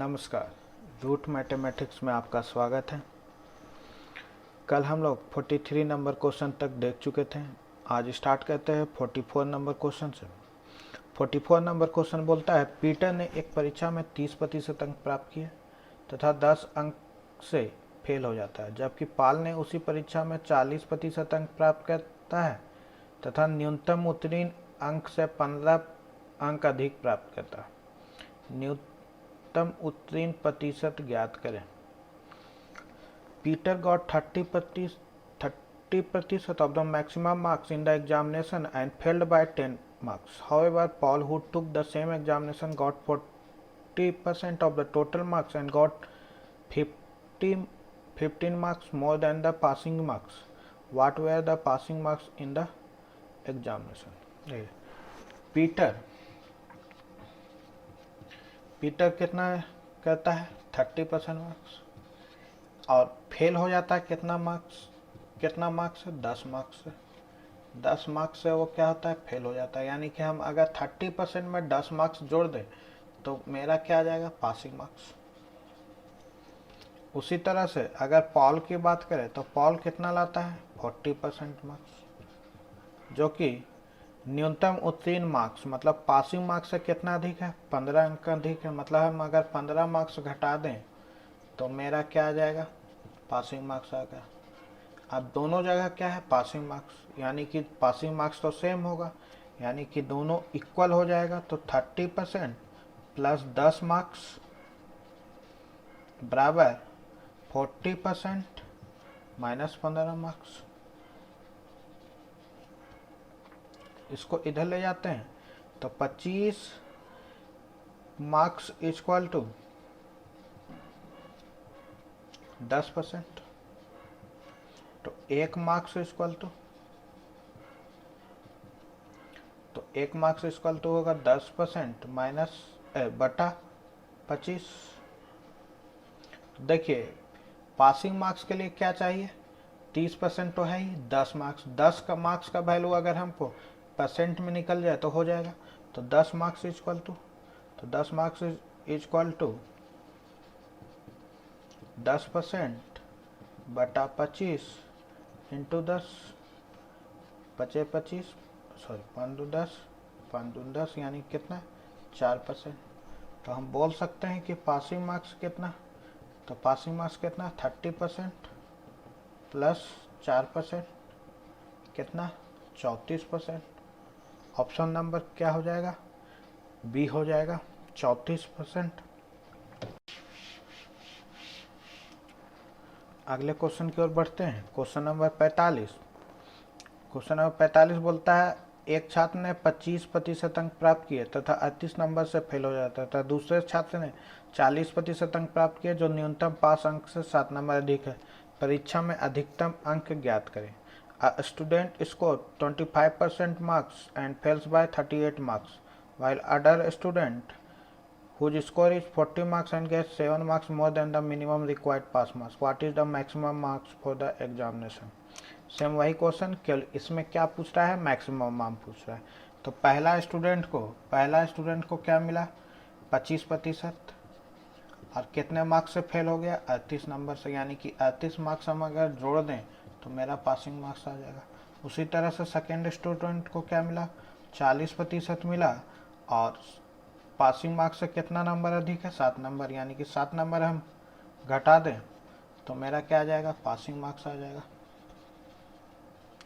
नमस्कार। Root mathematics में आपका स्वागत है। कल हम लोग 43 नंबर क्वेश्चन तक देख चुके थे। आज स्टार्ट करते हैं 44 नंबर क्वेश्चन से। 44 नंबर क्वेश्चन बोलता है, पीटर ने एक परीक्षा में 30% अंक प्राप्त किए तथा 10 अंक से फेल हो जाता है, जबकि पाल ने उसी परीक्षा में 40% अंक प्राप्त करता है तथा न्यूनतम उत्तीर्ण अंक से 15 अंक अधिक प्राप्त करता है। न्यूनतम उत्तीर्ण प्रतिशत ज्ञात करें। Peter got 30% of the maximum marks in the examination and failed by 10 marks. However, Paul, who took the same examination, got 40% of the total marks and got 15 marks more than the passing marks. What were the passing marks in the examination? Peter कितना करता है 30% marks और fail हो जाता है कितना marks से 10 marks से। 10 मार्क्स से वो क्या होता है, फेल हो जाता है। यानी कि हम अगर 30% में 10 मार्क्स जोड़ दें तो मेरा क्या आ जाएगा, पासिंग मार्क्स। उसी तरह से अगर पॉल की बात करें तो पॉल कितना लाता है 40% मार्क्स, जो कि न्यूनतम उत्तीर्ण मार्क्स मतलब पासिंग मार्क्स से कितना अधिक है, 15 अंक अधिक है। मतलब हम अगर 15 मार्क्स घटा दें तो मेरा क्या आ जाएगा, पासिंग मार्क्स आ गया। अब दोनों जगह क्या है, पासिंग मार्क्स, यानी कि पासिंग मार्क्स तो सेम होगा, यानी कि दोनों इक्वल हो जाएगा। तो 30% प्लस 10 मार्क्स बराबर 40% माइनस 15 मार्क्स। इसको इधर ले जाते हैं तो 25 मार्क्स इक्वल टू 10%, तो 1 मार्क्स इक्वल टू होगा 10% माइनस बटा 25। देखिए पासिंग मार्क्स के लिए क्या चाहिए, 30% तो है ही, 10 मार्क्स। 10 का मार्क्स का वैल्यू अगर हमको परसेंट में निकल जाए तो हो जाएगा। तो 10 मार्क्स इक्वल टू 10% बटा 25 इंटू 10, 25 सॉरी 5 यानी कितना 4%। तो हम बोल सकते हैं कि पासिंग मार्क्स कितना, तो पासिंग मार्क्स कितना 30% प्लस 4% कितना 34%। ऑप्शन नंबर क्या हो जाएगा, बी हो जाएगा 34%। अगले क्वेश्चन की ओर बढ़ते हैं। क्वेश्चन नंबर 45 बोलता है, एक छात्र ने 25% अंक प्राप्त किए तथा 38 नंबर से फेल हो जाता है तथा दूसरे छात्र ने 40% अंक प्राप्त किए जो न्यूनतम पास अंक से 7 नंबर अधिक है। परीक्षा में अधिकतम अंक ज्ञात करें। A student scored 25% marks and fails by 38 marks, while other student whose score is 40 marks and gets 7 marks more than the minimum required pass marks. What is the maximum marks for the examination? Same वही question, केवल इसमें क्या पूछ रहा है, maximum marks पूछ रहा है। तो पहला स्टूडेंट को क्या मिला 25% और कितने मार्क्स से फेल हो गया 38 नंबर से, यानी कि 38 मार्क्स हम अगर जोड़ दें तो मेरा पासिंग मार्क्स आ जाएगा। उसी तरह से सेकेंड स्टूडेंट को क्या मिला 40% मिला और पासिंग मार्क्स से कितना नंबर अधिक है 7 नंबर, यानी कि 7 नंबर हम घटा दें तो मेरा क्या आ जाएगा, पासिंग मार्क्स आ जाएगा।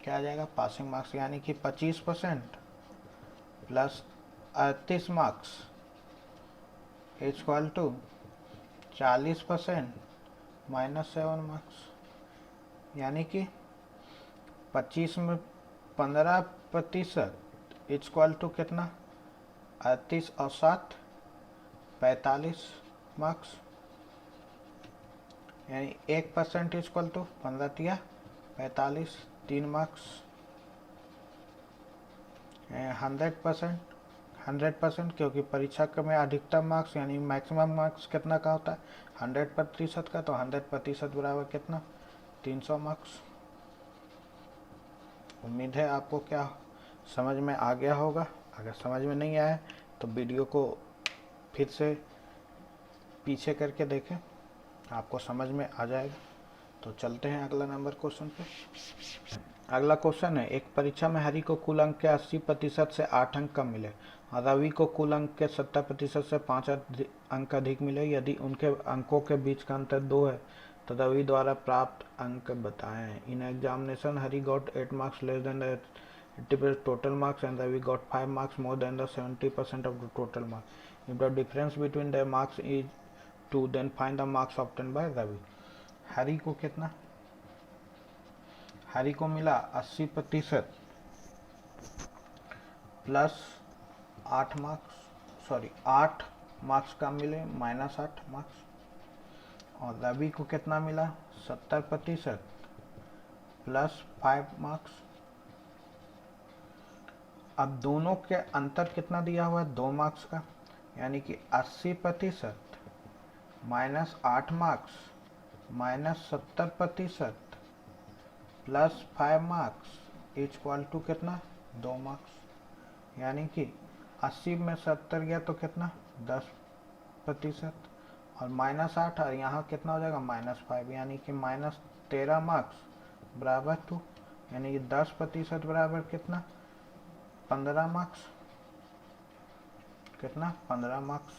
क्या आ जाएगा, पासिंग मार्क्स, यानी कि 25% plus 38 marks equal to 40% minus 7 marks, यानी कि 25 में 15% इक्वल टू कितना 38 और 7 45 मार्क्स, यानी 1% इक्वल टू 15 45 3 मार्क्स। 100% क्योंकि परीक्षा में अधिकतम मार्क्स यानी मैक्सिमम मार्क्स कितना का होता है 100% का, तो 100% बराबर कितना 300 मार्क्स। उम्मीद है आपको क्या समझ में आ गया होगा। अगर समझ में नहीं आया तो वीडियो को फिर से पीछे करके देखें, आपको समझ में आ जाएगा। तो चलते हैं अगला नंबर क्वेश्चन पे। अगला क्वेश्चन है, एक परीक्षा में हरि को कुल अंक के 80% से 8 अंक कम मिले और रवि को कुल अंक के 70% से 5 अंक अधिक मिले। यदि उनके अंकों के बीच का अंतर 2 है तो रवि द्वारा प्राप्त अंक बताएं। In examination Hari got 8 marks less than 80% total marks and Ravi got 5 marks more than the 70% of the total marks. If the difference between their marks is 2, then find the marks obtained by Ravi. Hari को कितना, हरि को मिला 80% plus 8 marks का मिले -8 marks, और रवि को कितना मिला 70% प्लस 5 मार्क्स। अब दोनों के अंतर कितना दिया हुआ है 2 मार्क्स का, यानी कि 80% minus 8 marks minus 70% plus 5 marks equal to कितना 2 मार्क्स, यानी कि 80 में 70 गया तो कितना 10% और -8 और यहाँ कितना हो जाएगा -5, यानी कि -13 मार्क्स बराबर 2, यानी कि 10% बराबर कितना 15 मार्क्स, कितना 15 मार्क्स।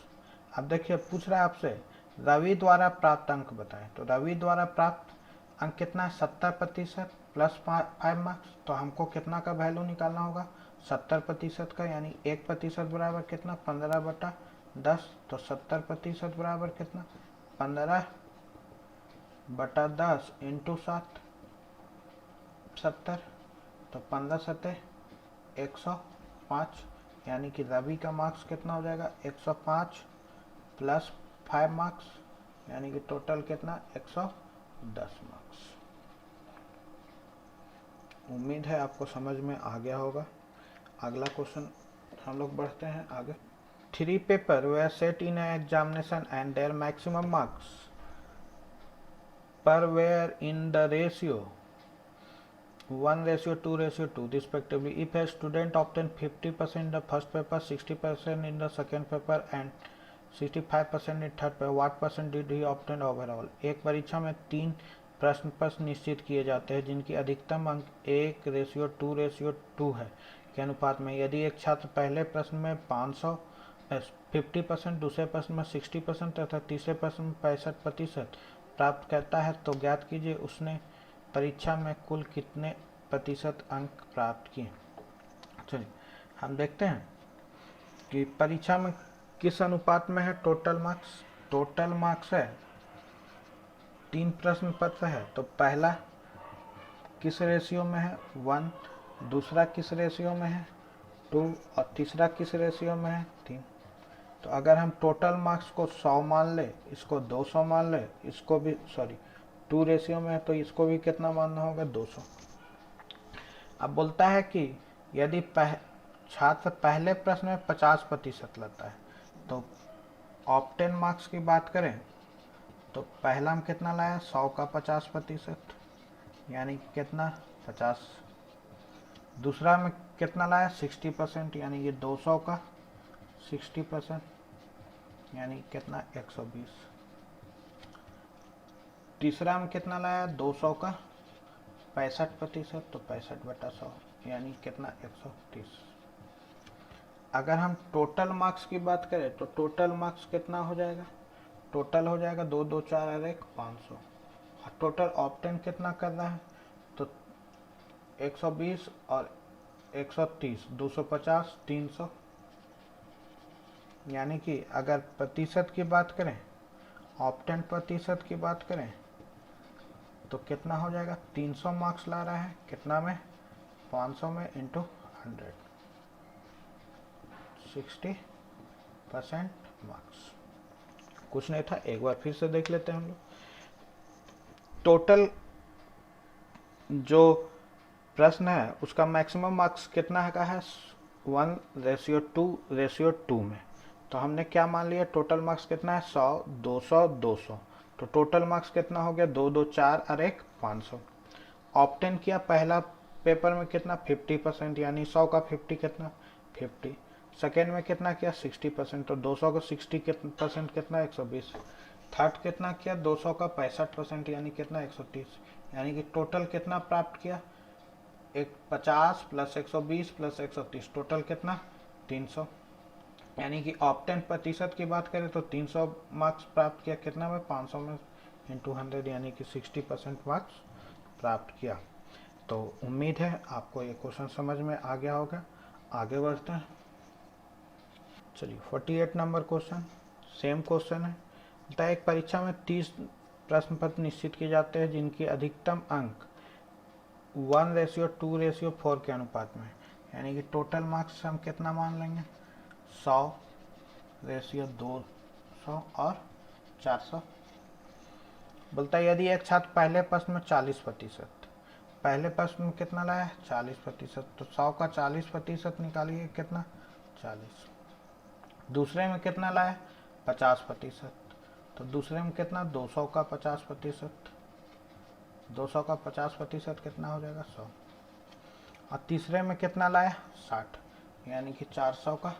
अब देखिए पूछ रहा है आपसे रवि द्वारा प्राप्त अंक बताएं, तो रवि द्वारा प्राप्त अंक कितना है 70% प्लस 5 मार्क्स, तो हमको कितना का वैल्यू निकालना होगा 70% का, यानी 1% बराबर कितना 15/10, तो 70% बराबर कितना 15/10 इंटू 7 70, तो 15 7 105, यानी कि रवि का मार्क्स कितना हो जाएगा 105 प्लस 5 मार्क्स, यानी कि टोटल कितना 110 मार्क्स। उम्मीद है आपको समझ में आ गया होगा। अगला क्वेश्चन हम लोग बढ़ते हैं आगे। 3 paper were set in an examination and their maximum marks per were in the ratio 1:2:2 respectively. If a student obtained 50% in the first paper, 60% in the second paper and 65% in third paper, what percent did he obtain overall? एक परीक्षा में 3 प्रश्न निश्चित किए जाते हैं जिनकी अधिकतम अंक 1:2:2 है के अनुपात में। यदि एक छात्र पहले प्रश्न में 50%, दूसरे प्रश्न में 60% तथा तीसरे प्रश्न में 65% प्राप्त करता है तो ज्ञात कीजिए उसने परीक्षा में कुल कितने प्रतिशत अंक प्राप्त किए। चलिए हम देखते हैं कि परीक्षा में किस अनुपात में है टोटल मार्क्स। टोटल मार्क्स है 3 प्रश्न पत्र है, तो पहला किस रेशियो में है 1, दूसरा किस रेशियो में है 2 और तीसरा किस रेशियो में है 3। तो अगर हम टोटल मार्क्स को 100 मान ले, इसको 200 मान ले, इसको भी 2 रेशियो में है तो इसको भी कितना मानना होगा 200। अब बोलता है कि यदि छात्र पहले प्रश्न में 50% लाता है तो ऑप्टेन मार्क्स की बात करें तो पहला में कितना लाया 100 का 50%, यानी कितना 50। दूसरा में कितना लाया 60%, यानी ये 200 का 60%, यानी कितना 120। तीसरा में कितना लाया 200 का 65%, तो 65/100, यानी कितना 130। अगर हम टोटल मार्क्स की बात करें तो टोटल मार्क्स कितना हो जाएगा, टोटल हो जाएगा 2 2 4 और 1 500। और टोटल ऑप्टेन कितना कर रहा है तो 120 और 130 250 300, यानी कि अगर प्रतिशत की बात करें ऑप्टेन प्रतिशत की बात करें तो कितना हो जाएगा 300 मार्क्स ला रहा है, कितना में 500 में इंटू 100 60% मार्क्स। कुछ नहीं था, एक बार फिर से देख लेते हैं हम लोग। टोटल जो प्रश्न है उसका मैक्सिमम मार्क्स कितना का है 1:2:2 में, तो हमने क्या मान लिया टोटल मार्क्स कितना है 100 200 200, तो टोटल मार्क्स कितना हो गया 2 2 4 और 1 500। ऑप्टेन किया पहला पेपर में कितना 50%, यानी 100 का 50 कितना 50। सेकेंड में कितना किया 60%, तो 200 का 60% कितना 120। थर्ड कितना किया 200 का 65% यानी कितना 130, यानी कि टोटल कितना प्राप्त किया 50 प्लस 120 प्लस 130, टोटल कितना 300। यानी कि ऑप्टेन प्रतिशत की बात करें तो 300 मार्क्स प्राप्त किया, कितना में 500 में इंटू 100 यानी कि 60% मार्क्स प्राप्त किया। तो उम्मीद है आपको ये क्वेश्चन समझ में आ गया होगा। आगे बढ़ते हैं। चलिए 48 नंबर क्वेश्चन, सेम क्वेश्चन है। बता एक परीक्षा में 30 प्रश्न पत्र निश्चित किए जाते हैं जिनकी अधिकतम अंक 1:2:4 के अनुपात में, यानी कि टोटल मार्क्स हम कितना मान लेंगे 100:200 और 400। बोलता है यदि एक छात्र पहले प्रश्न में 40%, पहले प्रश्न में कितना लाया 40%, तो 100 का 40% निकालिए कितना 40। दूसरे में कितना लाया 50%, तो दूसरे में कितना 200 का 50%, 200 का 50% कितना हो जाएगा 100। और तीसरे में कितना लाया 60, यानी कि 400 का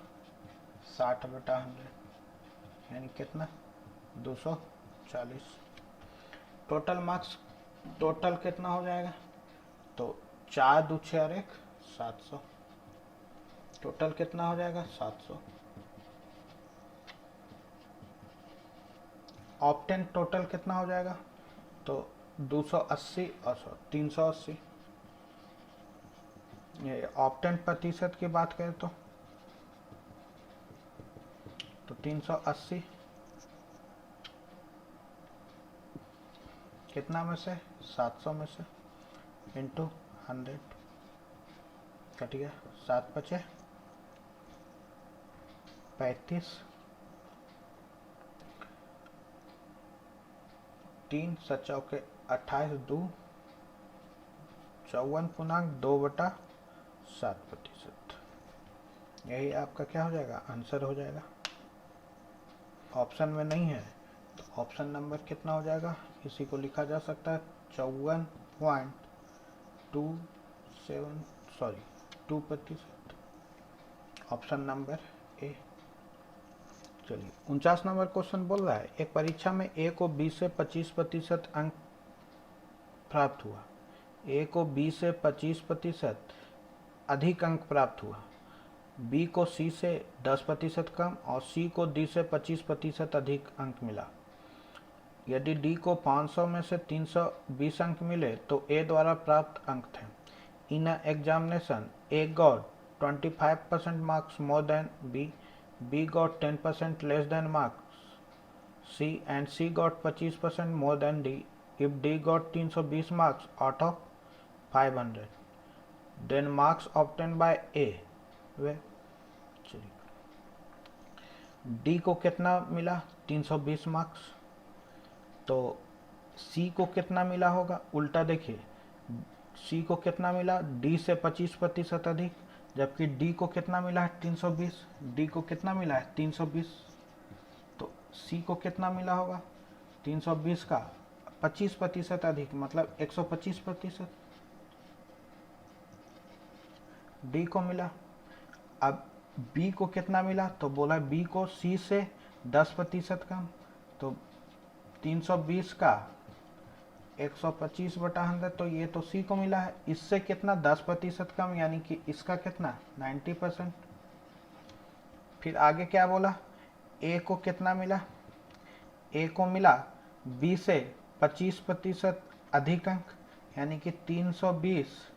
60/100 यानी कितना 240। टोटल मार्क्स टोटल कितना हो जाएगा, तो 4 2 6 और 1 700, टोटल कितना हो जाएगा 700। ऑप्टेन टोटल कितना हो जाएगा, तो 280 और 100 380। ये ऑप्टेन प्रतिशत की बात करें तो 380 कितना में से 700 में से इंटू 100 कट गया, 7 बचे 35, 3 7 के 28 2 54.2/7%। यही आपका क्या हो जाएगा आंसर हो जाएगा। ऑप्शन में नहीं है तो ऑप्शन नंबर कितना हो जाएगा, इसी को लिखा जा सकता है 2%। Option number A. चलिए 49 नंबर क्वेश्चन बोल रहा है एक परीक्षा में ए को 20 से 25% अंक प्राप्त हुआ, ए को 20 से 25% अधिक अंक प्राप्त हुआ, बी को सी से 10% कम और सी को डी से 25% अधिक अंक मिला। यदि डी को 500 में से 320 अंक मिले तो ए द्वारा प्राप्त अंक थे। In examination A got 25% marks more than B, B got 10% less than marks C, and C got 25% more than D. If D got 320 marks out of 500, then marks obtained by A way D को कितना मिला 320 marks, तो C को कितना मिला होगा उल्टा देखिए, C को कितना मिला D से 25% अधिक, जबकि D को कितना मिला है 320, D को कितना मिला है 320, तो C को कितना मिला होगा 320 का 25% अधिक मतलब 125% D को मिला। अब B को कितना मिला, तो बोला B को C से 10% कम, तो 320 का 125/100, तो ये तो C को मिला है। इससे कितना 10% कम यानी कि इसका कितना 90%। फिर आगे क्या बोला, A को कितना मिला, A को मिला B से 25% अधिक अंक यानी कि 320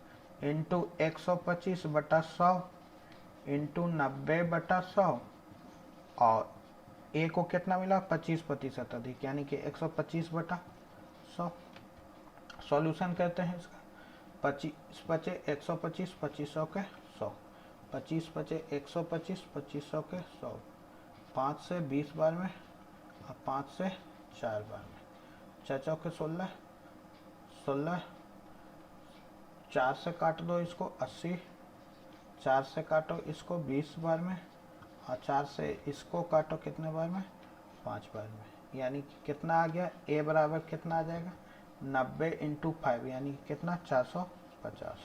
इंटू 125/100 इंटू 90/100 और A को कितना मिला 25% अधिक यानी कि 125/100। सॉल्यूशन कहते हैं इसका 25 बचे 125 2500 के 100, 25 बचे 125 2500 के 100, 5 से 20 बार में और 5 से 4 बार में, 4 चौके 16, 16 4 से काट दो इसको 80, 4 से काटो इसको 20 बार में और 4 से इसको काटो कितने बार में 5 बार में, यानी कि कितना आ गया A बराबर कितना आ जाएगा 90 इंटू 5 यानी कि कितना 450,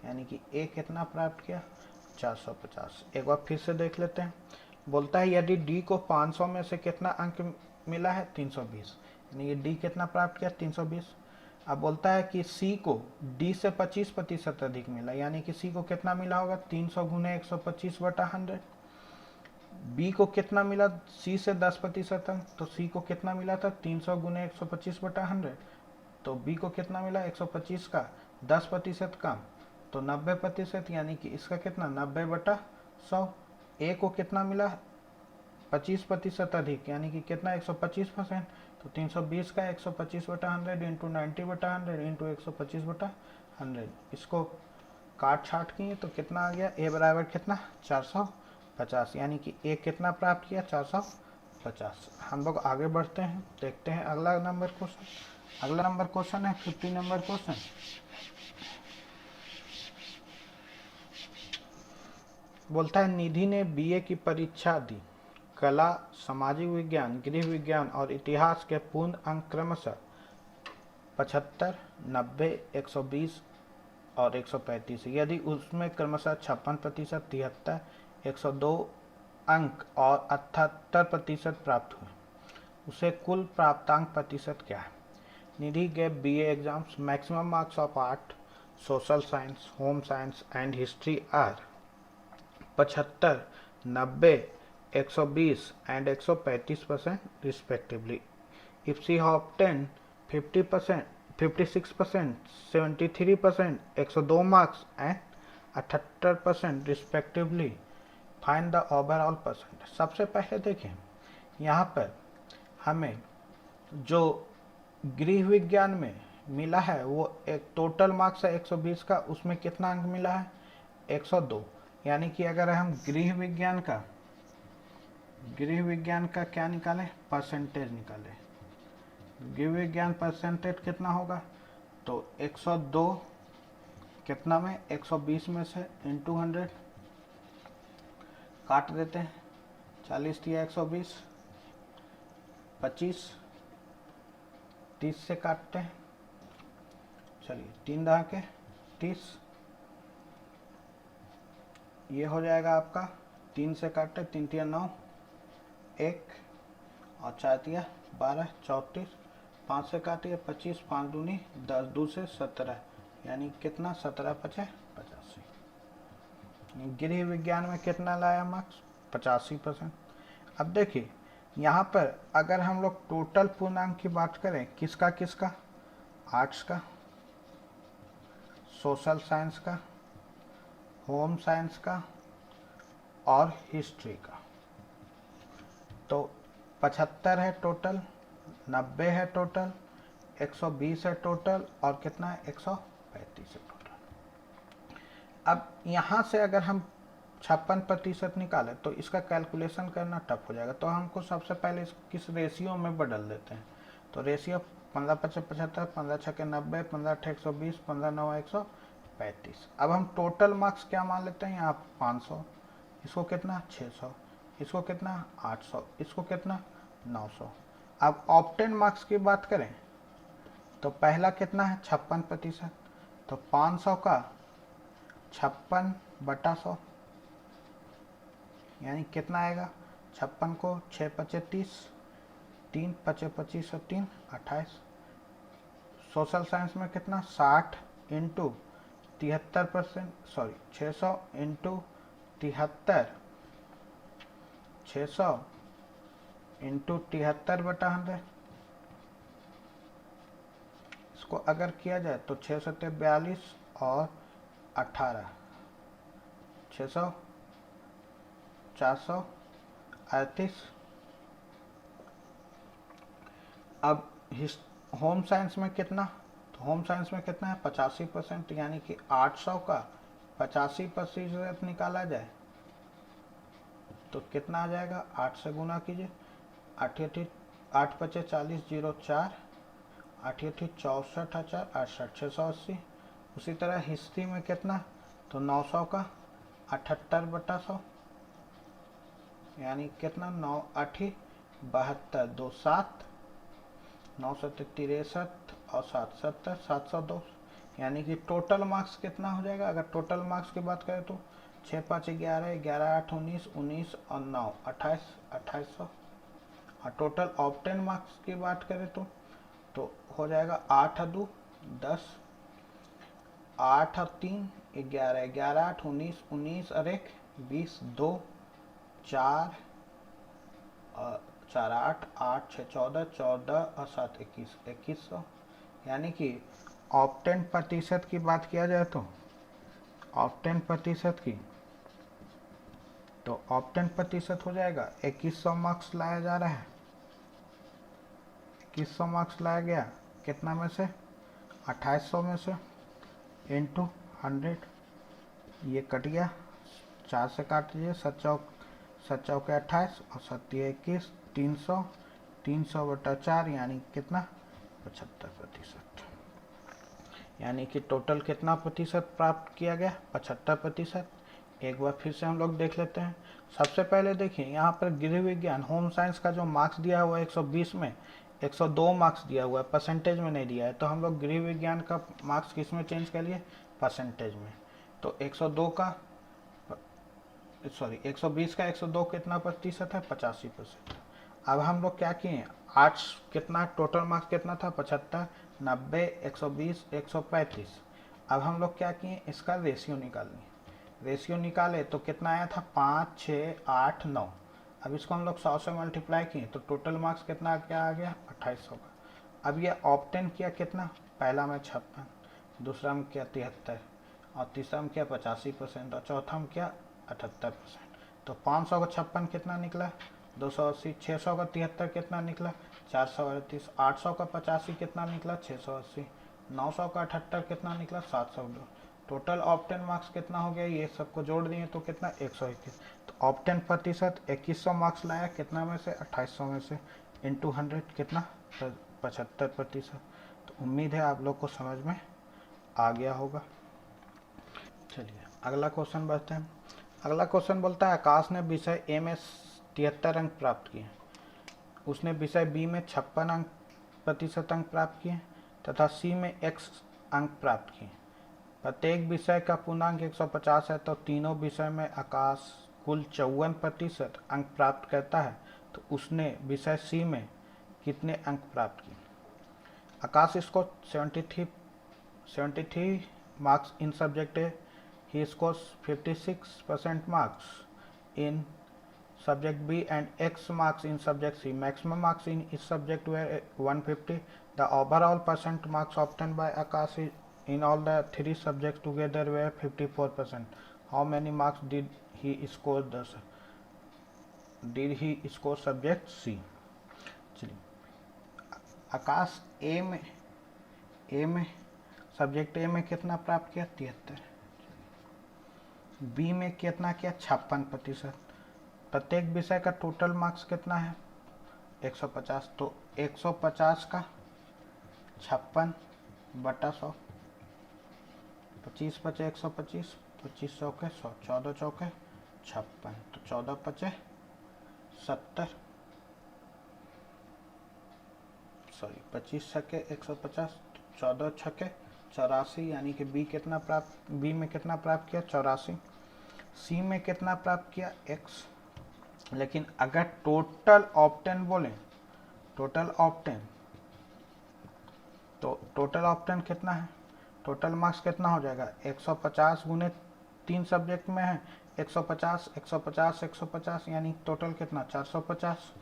यानी कि A कितना प्राप्त किया 450। एक बार फिर से देख लेते हैं। बोलता है यदि डी को 500 में से कितना अंक मिला है, 320, यानी ये डी कितना प्राप्त किया, 320। अब बोलता है कि सी को डी से 25% अधिक मिला, यानी कि सी को कितना मिला होगा, 300 गुने 125/100। बी को कितना मिला, सी से 10%, तो सी को कितना मिला था, 300 गुने 125/100। तो बी को कितना मिला, 125 का 10% कम, तो 90%, यानी कि इसका कितना, 90/100। ए को कितना मिला, 25% अधिक, यानी कि कितना, 125%, तो 320 का 125/100 इंटू 90/100 इंटू 125/100। इसको काट छाट किए तो कितना आ गया, ए बराबर कितना, 450, यानी कि ए कितना प्राप्त किया, 450। हम लोग आगे बढ़ते हैं, देखते हैं अगला नंबर क्वेश्चन। अगला नंबर क्वेश्चन है 50 नंबर क्वेश्चन। बोलता है निधि ने बीए की परीक्षा दी। कला, सामाजिक विज्ञान, गृह विज्ञान और इतिहास के पूर्ण अंक क्रमशः 75, 90, 120 और 135। यदि उसमें क्रमशः 56%, 73, 102 अंक और 78% प्राप्त हुए, उसे कुल प्राप्तांक प्रतिशत क्या है। निधि gave BA exams. Maximum marks of art, social science, home science and history are 75, 90, 120 and 135% respectively. If she obtained 50%, 56%, 73%, 102 marks and 78% respectively, find the overall percent. सबसे पहले देखें, यहाँ पर हमें जो गृह विज्ञान में मिला है वो एक टोटल मार्क्स है 120 का, उसमें कितना अंक मिला है, 102। यानी कि अगर हम गृह विज्ञान का क्या निकालें, परसेंटेज निकालें, गृह विज्ञान परसेंटेज कितना होगा, तो 102 कितना में, 120 में से इंटू 100, काट देते हैं, 40 दिया 120, 25, 30 से काटते हैं, चलिए 3 दहा के 30, ये हो जाएगा आपका, 3 से काटते, 3 तिया 9, 1 और 4 तिया 12, 34, 5 से काटिए 25, 5 दूनी 10, 2 से 17, यानी कितना, 17 पचे 85। गृह विज्ञान में कितना लाया मार्क्स, 85%। अब देखिए यहाँ पर अगर हम लोग टोटल पूर्णांक की बात करें, किसका किसका, आर्ट्स का, सोशल साइंस का, होम साइंस का और हिस्ट्री का, तो 75 है टोटल, 90 है टोटल, 120 है टोटल और कितना है, 135 है टोटल। अब यहाँ से अगर हम 56% निकाले तो इसका कैलकुलेशन करना टफ हो जाएगा, तो हमको सबसे पहले इसको किस रेशियो में बदल देते हैं, तो रेशियो 15 पचे 75, 15 छके 90, 15 अठे 120, 15 9 135। अब हम टोटल मार्क्स क्या मान लेते हैं, यहाँ 500, इसको कितना 600, इसको कितना 800, इसको कितना 900। अब ऑप्टेन मार्क्स की बात करें तो पहला कितना है 56%, तो 500 का 56/100, यानी कितना आएगा, 56 को 6 पचे 30, 3 पचे 25 और 3 28। सोशल साइंस में कितना 60 इंटू 73%, सॉरी 600 इंटू 73, 600 इंटू 73/100। इसको अगर किया जाए तो 6 सत्ते 42 और 18, 600, 438। अब होम साइंस में कितना, तो होम साइंस में कितना है 85%, यानी कि 800 का 85% निकाला जाए तो कितना आ जाएगा, 8 से गुना कीजिए, 8 पचे 40, 0 4, 8 64 4 68, 680। उसी तरह हिस्ट्री में कितना, तो 900 का 78/100, यानी कितना 9 8 72, 2 7, 9 7 63 और 7 70, 702, यानी कि टोटल मार्क्स कितना हो जाएगा। अगर टोटल मार्क्स की बात करें तो 6 5 11, 11 8 19, 19 और 9 28, 2800। और टोटल ऑप्टेन मार्क्स की बात करें तो हो जाएगा 8 और 2 10, 8 और 3 11, 11 8 19, 19 और 1 20, 2 4 4 8, 8 6 14, 14 और 7 21, 2100। यानी कि ऑप्टेन प्रतिशत की बात किया जाए तो ऑप्टेन प्रतिशत की तो ऑप्टेन प्रतिशत हो जाएगा 2100 मार्क्स लाया जा रहा है। 2100 मार्क्स लाया गया कितना में से 2800 में से इंटू 100, ये कट गया 4 से काट दीजिए, 7 चौके 28 और 7 21, 300, 300 बटा 4 यानी कितना 75%। यानी कि टोटल कितना प्रतिशत प्राप्त किया गया 75%। एक बार फिर से हम लोग देख लेते हैं। सबसे पहले देखिए यहाँ पर गृह विज्ञान होम साइंस का जो मार्क्स दिया हुआ है 120 में 102 मार्क्स दिया हुआ है, परसेंटेज में नहीं दिया है, तो हम लोग गृह विज्ञान का मार्क्स किस में चेंज कर लिए परसेंटेज में। तो 102 का 120 का 102 कितना प्रतिशत है 85%। अब हम लोग क्या किए आर्ट्स कितना टोटल मार्क्स कितना था 75, 90, 120, 135। अब हम लोग क्या किए इसका रेशियो निकालनी, रेशियो निकाले तो कितना आया था 5 6 8 9। अब इसको हम लोग 100 से मल्टीप्लाई किए तो टोटल मार्क्स कितना क्या आ गया 2800 का। अब ये ऑप्टेन किया कितना, पहला में 56, दूसरा में किया 73 और तीसरा में किया 85% और चौथा में किया 78%। तो 500 का 56 कितना निकला 280, 600 का 73 कितना निकला 438, 800 का 85 कितना निकला 680, 900 का 78 कितना निकला 702। टोटल ऑप्टेन मार्क्स कितना हो गया, ये सबको जोड़ दिए तो कितना 121। तो ऑप्टेन प्रतिशत 2100 मार्क्स लाया कितना में से 2800 में से इंटू 100 कितना 75%। तो उम्मीद है आप लोग को समझ में आ गया होगा। चलिए अगला क्वेश्चन बढ़ते हैं। अगला क्वेश्चन बोलता है आकाश ने विषय ए में 73 अंक प्राप्त किए, उसने विषय बी में 56 प्रतिशत अंक प्राप्त किए तथा सी में x अंक प्राप्त किए। प्रत्येक विषय का पूर्णांक 150 है तो तीनों विषय में आकाश कुल 54% अंक प्राप्त करता है, तो उसने विषय सी में कितने अंक प्राप्त किए। आकाश इसको 73 marks in subject A, he scores 56% marks in subject B and X marks in subject C. Maximum marks in each subject were 150. The overall percent marks obtained by Akash in all the three subjects together were 54%. How many marks did he score subject C? चलिए आकाश ए में subject ए में कितना प्राप्त किया 73, B में कितना किया 56%। प्रत्येक विषय का टोटल मार्क्स कितना है 150, तो 150 का 56 बटा 100, 25 बचे 125, 25 चौके 100, 14 चौके 56, तो 14 बचे 70, 25 छक्के 150, 14 छक्के 84, यानी कि बी में कितना प्राप्त किया 84। सी में कितना प्राप्त किया x। लेकिन अगर टोटल ऑप्टेन बोले टोटल ऑप्टेन कितना है, टोटल मार्क्स कितना हो जाएगा 150 गुने 3 सब्जेक्ट में है 150 150 150, यानी टोटल कितना 450।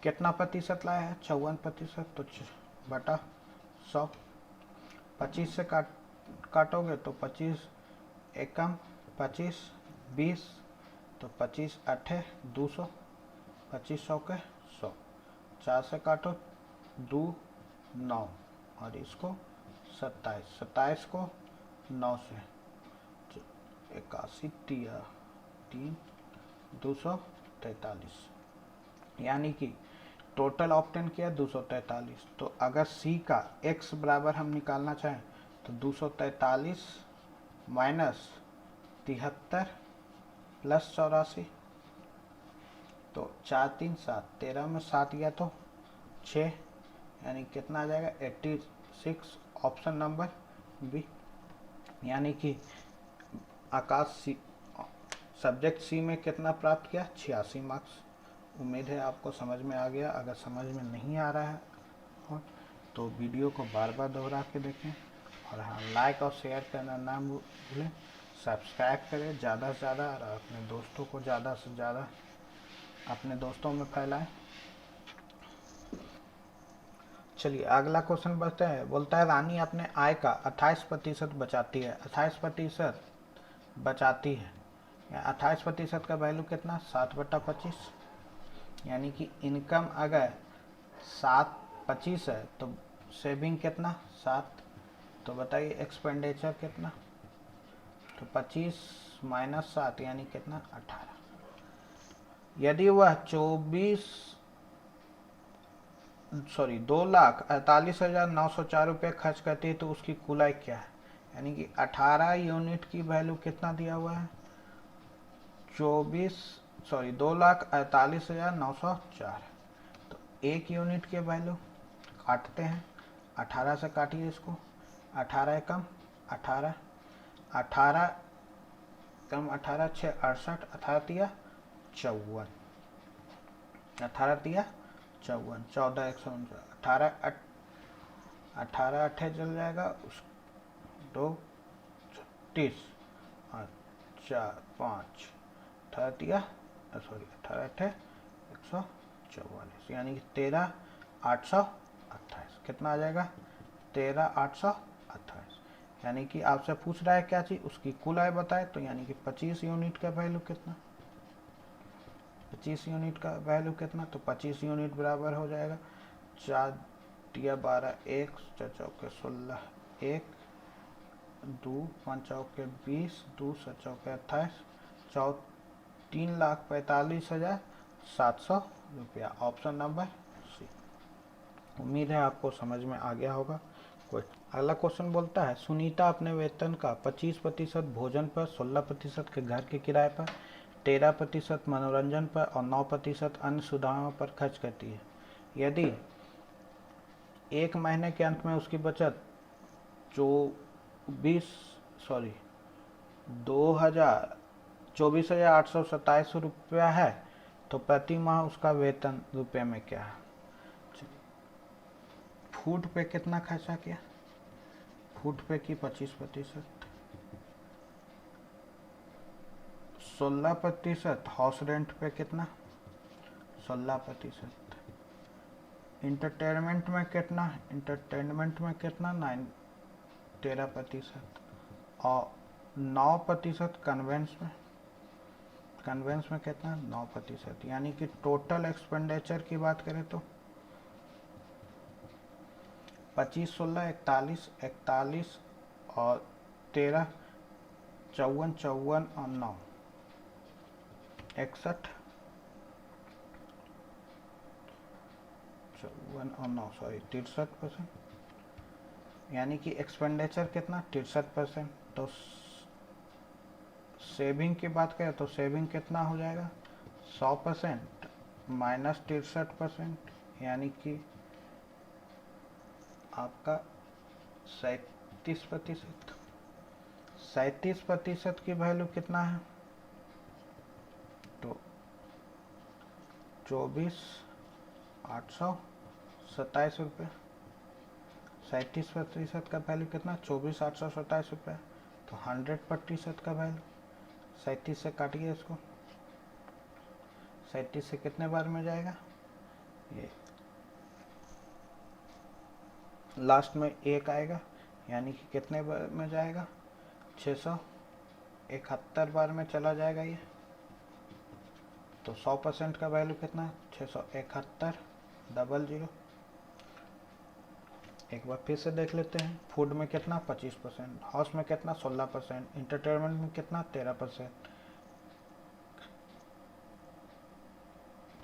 कितना प्रतिशत लाया है 54%, तो बटा 100। 25 से काटोगे तो 25 एकम 25 20, तो 25 8 200, 25 100 के 100, 4 से काटो 2 9 और इसको 27, 27 को 9 से 81 3 243, यानी कि टोटल ऑप्टेन किया 243। तो अगर सी का x बराबर हम निकालना चाहें तो 243 माइनस 73 प्लस 84, तो 4 3 7, 13 में 7 गया तो 6, यानी कितना आ जाएगा 86, ऑप्शन नंबर बी। यानी कि आकाश सी सब्जेक्ट सी में कितना प्राप्त किया, 86 मार्क्स। उम्मीद है आपको समझ में आ गया। अगर समझ में नहीं आ रहा है तो वीडियो को बार बार दोहरा के देखें, और हाँ, लाइक और शेयर करना ना भूलें। सब्सक्राइब करें ज़्यादा से ज़्यादा, और अपने दोस्तों को ज़्यादा से ज़्यादा अपने दोस्तों में फैलाएं। चलिए अगला क्वेश्चन बढ़ते हैं। बोलता है रानी अपने आय का 28% बचाती है। 28% बचाती है, 28% का वैल्यू कितना, 7/25। यानी कि इनकम अगर 7/25 है तो सेविंग कितना, 7। तो बताइए एक्सपेंडिचर कितना, तो 25 - 7 यानी कितना, 18। यदि वह 2,48,904 रुपये खर्च करती है तो उसकी कुल आय क्या है। यानी कि 18 यूनिट की वैल्यू कितना दिया हुआ है, 2,48,904। तो 1 यूनिट के वैल्यू काटते हैं, 18 से काटिए इसको, 18 कम 18, 18 कम 18 6 68, 18 तिया 54, 18 तिया 54, 14 149, 18 अट्ठे चल जाएगा, 2 36 और 4 5, 18 तिया 18 अट्ठे 144, यानी कि 13,828। कितना आ जाएगा, 13,828। यानी कि आपसे पूछ रहा है क्या चीज़, उसकी कुल आय बताए। तो यानी कि 25 यूनिट का वैल्यू कितना, 25 यूनिट का वैल्यू कितना, तो 25 यूनिट बराबर हो जाएगा 4 तिया 12, 1 4 चौके 16, 1 2 5 चौके 20, 2 7 चौके 28, 3,45,700 रुपया। Option number C. उम्मीद है आपको समझ में आ गया होगा। अगला क्वेश्चन बोलता है सुनीता अपने वेतन का 25% भोजन पर, 16% के घर के किराए पर, 13% मनोरंजन पर और 9% अन्य सुविधाओं पर खर्च करती है। यदि एक महीने के अंत में उसकी बचत 24,827 रुपया है तो प्रति माह उसका वेतन रुपये में क्या है। फूड पे कितना खर्चा किया, फूड पे की 25%, 16%। हाउस रेंट पे कितना, 16%। इंटरटेनमेंट में कितना, 13%। और 9% कन्वेंस में कितना, 9%। यानी कि टोटल एक्सपेंडिचर की बात करें तो 25 16 41 41 और 13 54 54 और 9 61 54 और 9 63%। यानी कि एक्सपेंडिचर कितना, 63%। तो सेविंग की बात करें तो सेविंग कितना हो जाएगा, 100% माइनस 63%, यानी कि आपका 37%। 37% की वैल्यू कितना है, तो 24,827 रुपये। 37% का वैल्यू कितना, 24,827 रुपये। तो 100% का वैल्यू 37 से काटिए इसको, 37 से कितने बार में जाएगा, ये लास्ट में 1 आएगा, यानी कि कितने बार में जाएगा, 671 बार में चला जाएगा ये। तो 100% का वैल्यू कितना, 671 00। एक बार फिर से देख लेते हैं। फूड में कितना, 25%। हाउस में कितना, 16%। इंटरटेनमेंट में कितना, 13%।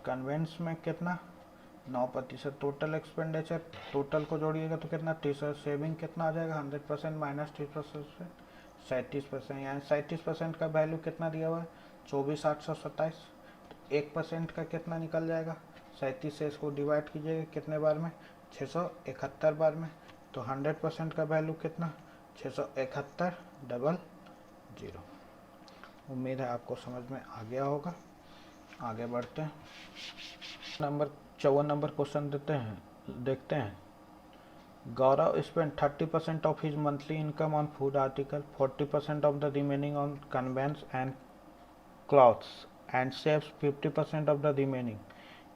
कन्वेंस में कितना, 9%। टोटल एक्सपेंडिचर, टोटल को जोड़िएगा तो कितना, 30। सेविंग कितना आ जाएगा, 100% माइनस 30%, 37%। यानी 37% का वैल्यू कितना दिया हुआ है, 24,827। तो 1% का कितना निकल जाएगा, 37 से इसको डिवाइड कीजिएगा कितने बार में, 671 बार में। तो 100% का वैल्यू कितना, 671 00। उम्मीद है आपको समझ में आ गया होगा। आगे बढ़ते हैं। 54 नंबर क्वेश्चन देखते हैं। Gaurav spent 30% of his monthly income on food article, 40% of the remaining on conveyance and clothes, and saves 50% of the remaining.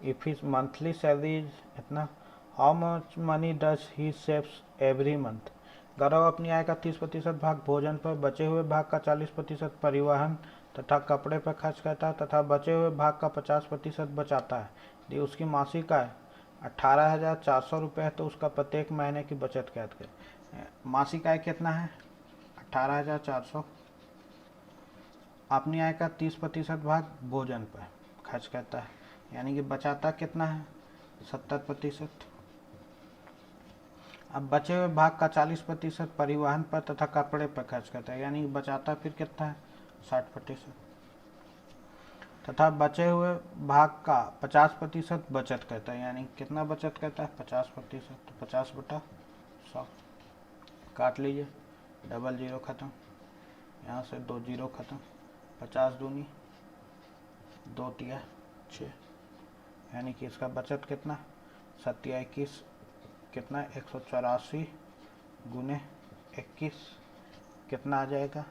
If his monthly salary is इतना, how much money does he saves every month? गौरव अपनी आय का 30% भाग भोजन पर, बचे हुए भाग का 40% परिवहन तथा कपड़े पर खर्च करता है तथा बचे हुए भाग का 50% बचाता है। यदि उसकी मासिक आय 18,400 रुपये है तो उसका प्रत्येक महीने की बचत कैद करें। मासिक आय कितना है? 18,400। अपनी आय का 30% भाग भोजन पर खर्च करता है, यानी कि बचाता कितना है? 70%। अब बचे हुए भाग का 40% परिवहन पर तथा कपड़े पर खर्च करता है, यानी कि बचाता फिर कितना है? 60%। तथा बचे हुए भाग का 50% बचत करता है, यानी कितना बचत करता है? 50%। तो 50/100 काट लीजिए, डबल जीरो खत्म, यहाँ से 2 जीरो खत्म, 50 दूनी 2 तिया 6, यानी कि इसका बचत कितना? 7×21 कितना? 184 गुने 21 कितना आ जाएगा?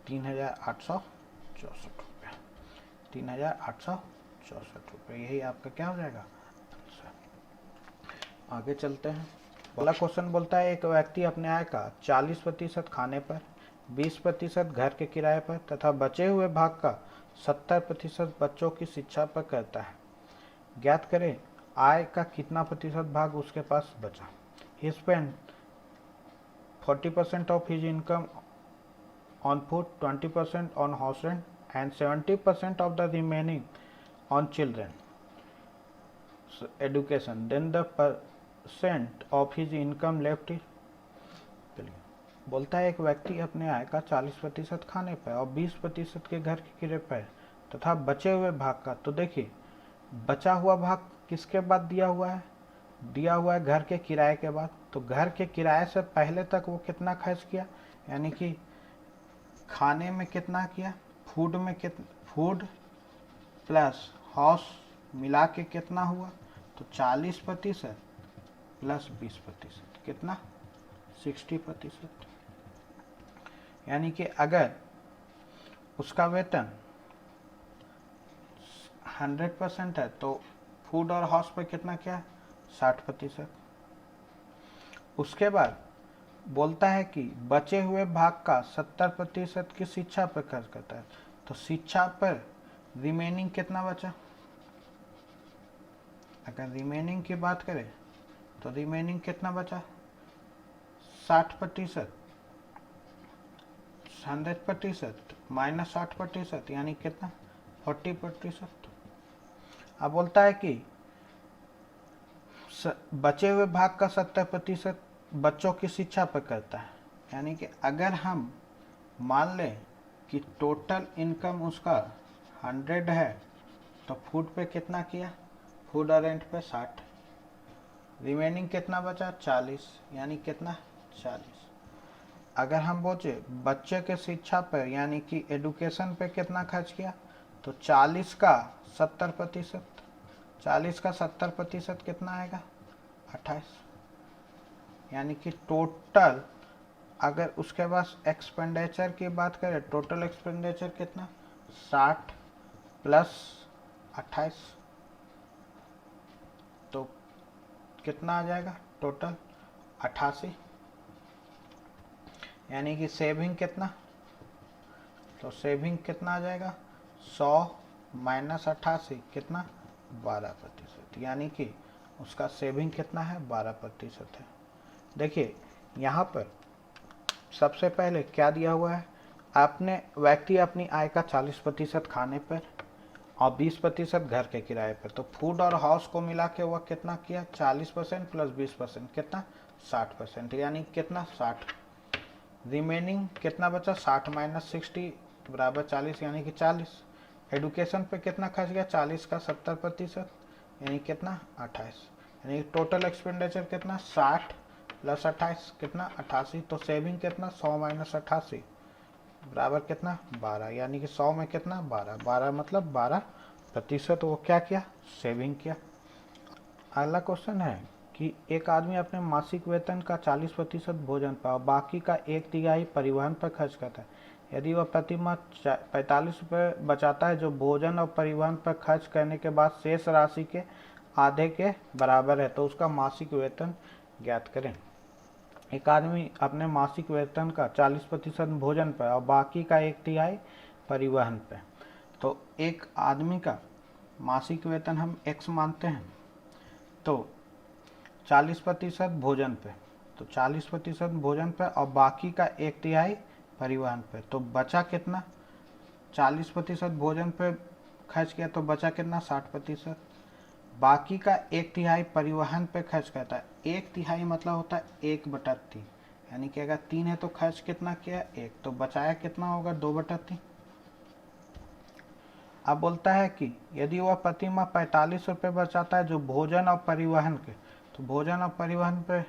3,864 रुपये। 3,864 रुपये, यही आपका क्या हो जाएगा? आगे चलते हैं। पहला क्वेश्चन बोलता है एक व्यक्ति अपने आय का 40% खाने पर, 20% घर के किराए पर तथा बचे हुए भाग का 70% बच्चों की शिक्षा पर करता है। ज्ञात करें आय का कितना प्रतिशत भाग उसके पास बचा। He spent 40% of his income on food, 20% on house rent and 70% of the remaining on children education. Then the percent of his income left is, बोलता है एक व्यक्ति अपने आय का 40% खाने पर और 20% के घर के किराए पर तथा बचे हुए भाग का, तो देखिए बचा हुआ भाग किसके बाद दिया हुआ है? दिया हुआ है घर के किराए के बाद। तो घर के किराए से पहले तक वो कितना खर्च किया, यानी कि खाने में कितना किया, फूड में फूड प्लस हाउस मिला के कितना हुआ? तो 40% प्लस 20% कितना? 60%। यानी कि अगर उसका वेतन 100% है तो फूड और हाउस पे कितना क्या? 60%। उसके बाद बोलता है कि बचे हुए भाग का 70% की शिक्षा पर खर्च करता है, तो शिक्षा पर रिमेनिंग कितना बचा? अगर रिमेनिंग की बात करें तो रिमेनिंग कितना बचा? 60%। 100% माइनस 60%, यानी कितना? 40%। अब बोलता है कि बचे हुए भाग का 70% बच्चों की शिक्षा पर करता है, यानी कि अगर हम मान लें कि टोटल इनकम उसका 100 है तो फूड पे कितना किया? फूड और रेंट पे 60, रिमेनिंग कितना बचा? 40, यानी कितना? 40। अगर हम बोले बच्चे के शिक्षा पर यानी कि एडुकेशन पे कितना खर्च किया, तो 40 का 70%, 40 का 70% कितना आएगा? 28, यानी कि टोटल अगर उसके पास एक्सपेंडिचर की बात करें, टोटल एक्सपेंडिचर कितना? 60 प्लस 28, तो कितना आ जाएगा? टोटल 88, यानी कि सेविंग कितना? तो सेविंग कितना आ जाएगा? 100 माइनस 88 कितना? 12%, यानी कि उसका सेविंग कितना है? 12% है। देखिए यहाँ पर सबसे पहले क्या दिया हुआ है? आपने व्यक्ति अपनी आय का 40% खाने पर और 20% घर के किराए पर, तो फूड और हाउस को मिला के वह कितना किया? 40% प्लस 20% कितना? 60%, यानी कितना? 60। रिमेनिंग कितना बचा? 60 माइनस 60 बराबर 40, यानी कि 40। एडुकेशन पे कितना खर्च गया? 40 का 70%, यानी कितना? 28, यानी टोटल एक्सपेंडिचर कितना? 60 प्लस 28 कितना? 88। तो सेविंग कितना? 100 माइनस 88 बराबर कितना 12, यानी कि 100 में कितना 12, 12 मतलब 12% वो क्या किया, सेविंग किया। अगला क्वेश्चन है कि एक आदमी अपने मासिक वेतन का 40% भोजन पर और बाकी का 1/3 परिवहन पर खर्च करता है। यदि वह प्रति माह 45 रुपये बचाता है जो भोजन और परिवहन पर खर्च करने के बाद शेष राशि के आधे के बराबर है, तो उसका मासिक वेतन ज्ञात करें। एक आदमी अपने मासिक वेतन का 40% भोजन पर और बाकी का 1/3 परिवहन पर। तो एक आदमी का मासिक वेतन हम x मानते हैं, तो 40% भोजन पे, तो 40% भोजन पे और बाकी का 1/3 परिवहन पे, तो बचा कितना, 40% भोजन पे खर्च किया तो बचा कितना 60%। बाकी का 1/3 परिवहन पे खर्च करता है। 1/3 मतलब होता है 1/3, यानी कि अगर 3 है तो खर्च कितना किया 1, तो बचाया कितना होगा 2/3। अब बोलता है कि यदि वह प्रति माह 45 रुपये बचाता है जो भोजन और परिवहन के, तो भोजन और परिवहन पे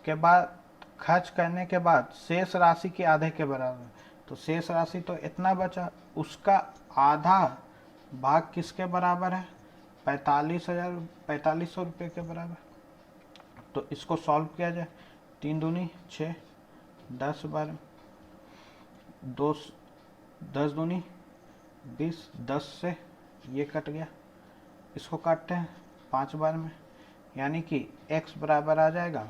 के बाद खर्च करने के बाद शेष राशि के आधे के बराबर, तो शेष राशि तो इतना बचा, उसका आधा भाग किसके बराबर है, 4500 रुपये के बराबर। तो इसको सॉल्व किया जाए, 3 दूनी 6, 10 बार 2, 10 दूनी 20, 10 से ये कट गया, इसको काटते हैं 5 बार में, यानी कि x बराबर आ जाएगा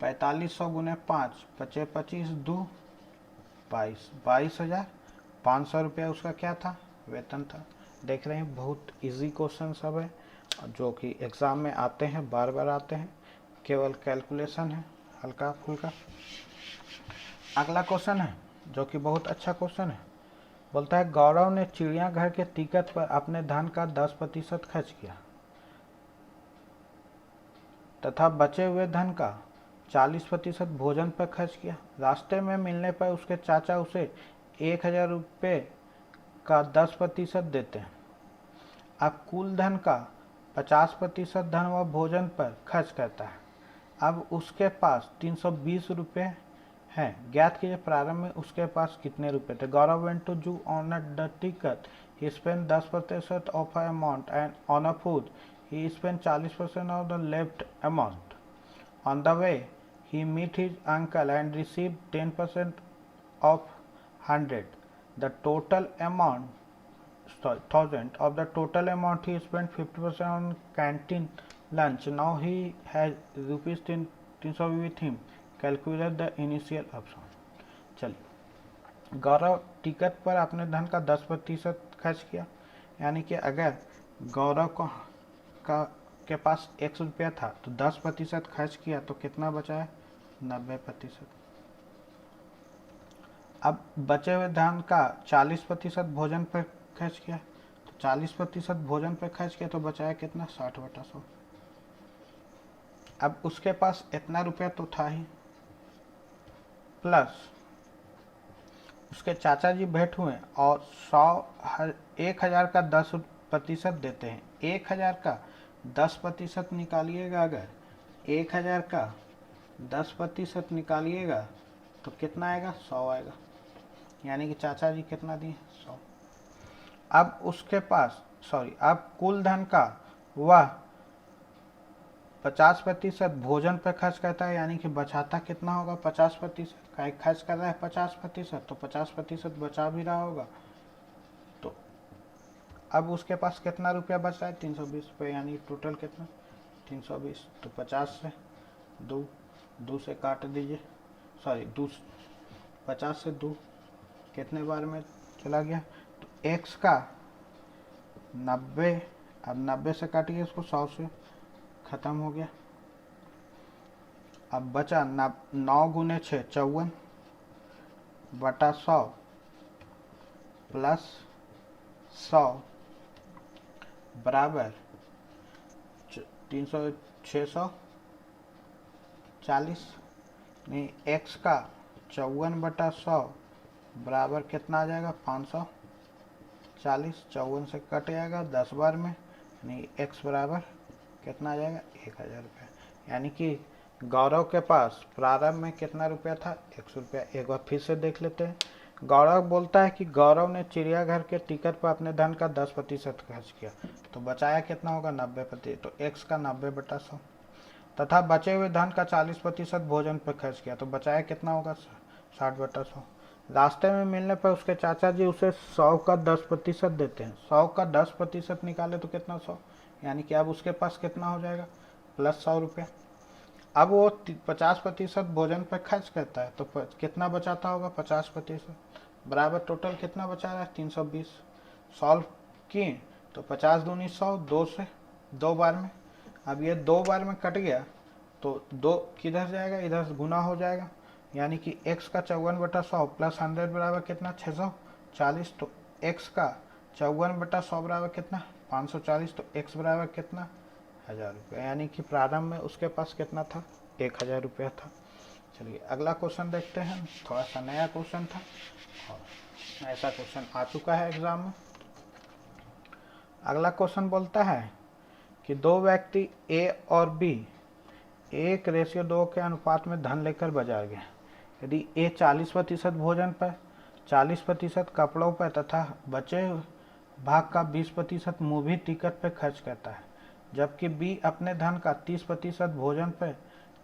4500 गुने 5, 25 25 2 22, 22,500 रुपया उसका क्या था, वेतन था। देख रहे हैं बहुत इजी क्वेश्चन सब है जो कि एग्ज़ाम में आते हैं, बार बार आते हैं, केवल कैलकुलेशन है हल्का फुल्का। अगला क्वेश्चन है जो कि बहुत अच्छा क्वेश्चन है। बोलता है गौरव ने चिड़ियाघर के टिकट पर अपने धन का 10% खर्च किया तथा बचे हुए धन का 40% भोजन पर खर्च किया। रास्ते में मिलने पर उसके चाचा उसे 1,000 रुपये का 10% देते हैं। अब कुल धन का 50% धन वह भोजन पर खर्च करता है। अब उसके पास 320 रुपये है। ज्ञात कीजिए प्रारंभ में उसके पास कितने रुपए थे। गौरव वेंट टू जू on a the ticket, he spend 10% of amount and on a food he spend 40% of the left amount. On the way he meet his uncle and received 10% of 100. The total amount, 1000 of the total amount he spent 50% on canteen lunch. Now he has rupees 300 with him. Calculate the initial option. चलिए, गौरव ticket पर अपने धन का 10% खर्च किया, यानी कि अगर गौरव के पास 100 रुपया था तो 10% खर्च किया तो कितना बचा है 90%। अब बचे हुए धन का 40% भोजन पर खर्च किया, तो 40% भोजन पर खर्च किया तो बचाया कितना 60/100। अब उसके पास इतना रुपया तो था ही, प्लस उसके चाचा जी भेंट हुए और 1,000 का 10% देते हैं। 1,000 का 10% निकालिएगा, अगर 1,000 का 10% निकालिएगा तो कितना आएगा 100 आएगा, यानी कि चाचा जी कितना दिए 100। अब उसके पास अब कुल धन का वह 50% भोजन पर खर्च करता है, यानी कि बचाता कितना होगा 50% का, खर्च कर रहा है 50%, तो 50% बचा भी रहा होगा। तो अब उसके पास कितना रुपया बच रहा है 320 रुपये, यानी टोटल कितना 320। तो 50 से 2 से काट दीजिए, 50 से 2 कितने बार में चला गया, तो x का 90, अब 90 से काटिए इसको 100 से, खत्म हो गया। अब बचा 9 गुने 6 54 बटा 100 प्लस 100 बराबर 640 नहीं, x का 54/100 बराबर कितना आ जाएगा 540। 54 से कट जाएगा 10 बार में, यानी x बराबर कितना आ जाएगा 1,000 रुपये। यानी कि गौरव के पास प्रारंभ में कितना रुपया था 100 रुपया। एक बार फिर से देख लेते हैं, गौरव बोलता है कि गौरव ने चिड़ियाघर के टिकट पर अपने धन का 10% खर्च किया, तो बचाया कितना होगा 90%, तो x का 90/100। तथा बचे हुए धन का 40% भोजन पर खर्च किया, तो बचाया कितना होगा 60/100। रास्ते में मिलने पर उसके चाचा जी उसे 100 का 10% देते हैं। 100 का 10% निकाले तो कितना 100, यानी कि अब उसके पास कितना हो जाएगा +100 रुपया। अब वो 50% भोजन पर खर्च करता है, तो कितना बचाता होगा 50% बराबर टोटल कितना बचा रहा है 320। सॉल्व किए तो 50 दूनी 100, 2 से 2 बार में। अब ये 2 बार में कट गया तो 2 किधर जाएगा, इधर गुना हो जाएगा, यानी कि x का 54/100 + 100 बराबर कितना 640। तो x का 54/100 बराबर कितना 540, तो x बराबर कितना 1000 रुपये, यानी कि प्रारंभ में उसके पास कितना था 1000 रुपया था। चलिए अगला क्वेश्चन देखते हैं। थोड़ा सा नया क्वेश्चन था और ऐसा क्वेश्चन आ चुका है एग्जाम में। अगला क्वेश्चन बोलता है कि दो व्यक्ति ए और बी 1:2 के अनुपात में धन लेकर बाजार गए। यदि ए 40% भोजन पर, 40% कपड़ों पर तथा बचे भाग का 20% मूवी टिकट पर खर्च करता है, जबकि बी अपने धन का 30% भोजन पर,